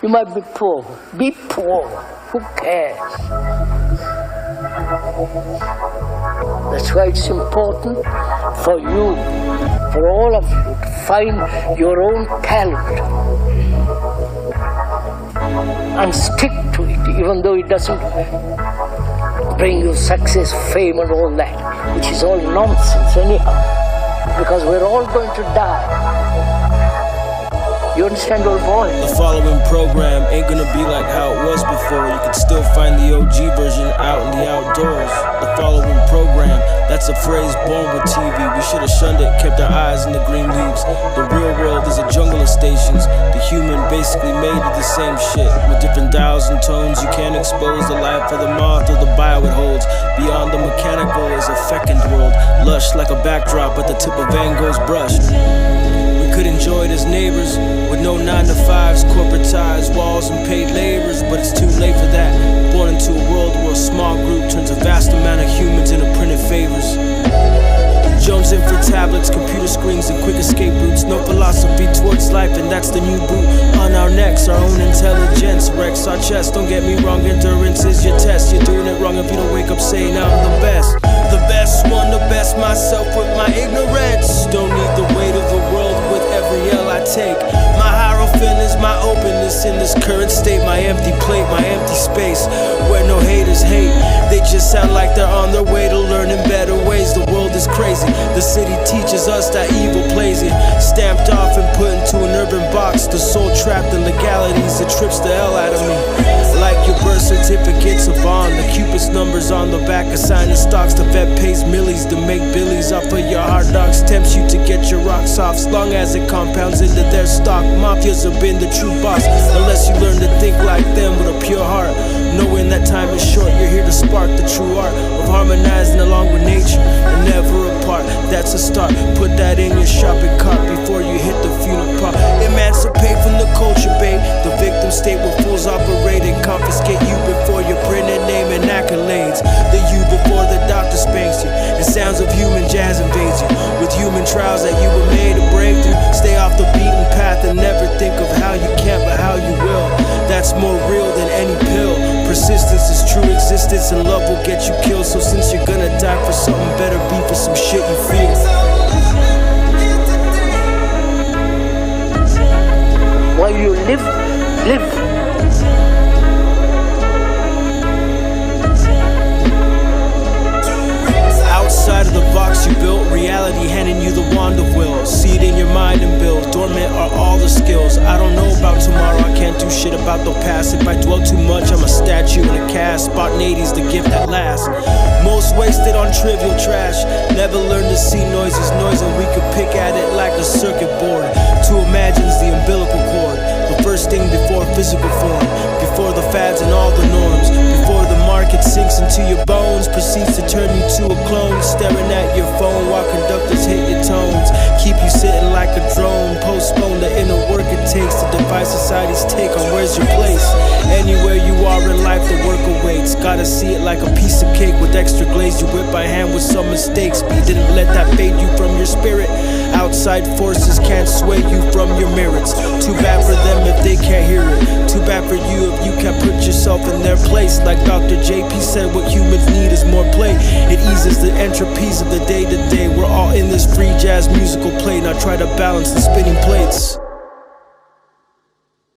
You might be poor. Be poor. Who cares? That's why it's important for you, for all of you, to find your own talent and stick to it, even though it doesn't bring you success, fame, and all that, which is all nonsense anyhow, because we're all going to die. You understand, old boy? The following program ain't gonna be like how it was before. You can still find the OG version out in the outdoors. The following program, that's a phrase born with TV. We should've shunned it, kept our eyes in the green leaves. The real world is a jungle of stations. The human basically made of the same shit. With different dials and tones, you can't expose the life of the moth or the bio it holds. Beyond the mechanical is a fecund world, lush like a backdrop at the tip of Van Gogh's brush. Could enjoy it as neighbors with no 9-to-5s, corporate ties, walls, and paid laborers, but it's too late for that. Born into a world where a small group turns a vast amount of humans into printed favors. Jones in for tablets, computer screens, and quick escape routes. No philosophy towards life, and that's the new boot. On our necks, our own intelligence wrecks our chest. Don't get me wrong, endurance is your test. You're doing it wrong if you don't wake up saying I'm the best. The best one, the best myself with my ignorance. Don't need the weight of the world with every L I take. My hierophant is my openness in this current state. My empty plate, my empty space, where no haters hate. They just sound like they're on their way to learning better ways. The world is crazy. The city teaches us that evil plays it. Stamped off and put into an urban box. The soul trapped in legalities that trips the hell out of me. Like your birth certificates of on. The Cupid's numbers on the back assign the stocks. The vet pays millies to make billies off of your hard knocks. Tempts you to get your rocks off, as long as it compounds into their stock. Mafias have been the true boss, unless you learn to think like them with a pure heart. Knowing that time is short, you're here to spark the true art of harmonizing along with nature and never apart. That's a start. Put that in your shopping cart before you hit the funeral part. Emancipate from the culture bait, the victim state where fools operate and confiscate you before your printed name and accolades. The you before the doctor spanks you, and sounds of human jazz invades you. With human trials that you were made to break through. Stay off the beaten path and never think of how you can't but how you will. That's more real than any pill. Persistence is true existence, and love will get you killed. So since you're gonna die for something, better be for some shit you feel. While you live. Outside of the box you built, reality handing you the wand of will. See it in your mind and build. Dormant are all the skills. I don't know about tomorrow, I can't do shit about the past. If I dwell too much, I'm a statue in a cast. Spontaneity's the gift that lasts. Most wasted on trivial trash. Never learned to see noises, and we could pick at it like a circuit board. To imagine's the umbilical cord. The first thing before physical form, before the fads and all the norms, before the market sinks into your bones, proceeds to turn you to a clone, staring at your phone while conductors hit your tones, keep you sitting like a drone, postpone the inner work it takes to defy society's take on where's your place. Anywhere you are in life, the work awaits. Gotta see it like a piece of cake with extra glaze. You whip by hand with some mistakes, but you didn't let that fade you from your spirit. Outside forces can't sway you from your merits. Too bad for them if they can't hear it. Too bad for you if you can't put yourself in their place. Like Dr. JP said, what humans need is more play. It eases the entropies of the day-to-day. We're all in this free jazz musical play. Now try to balance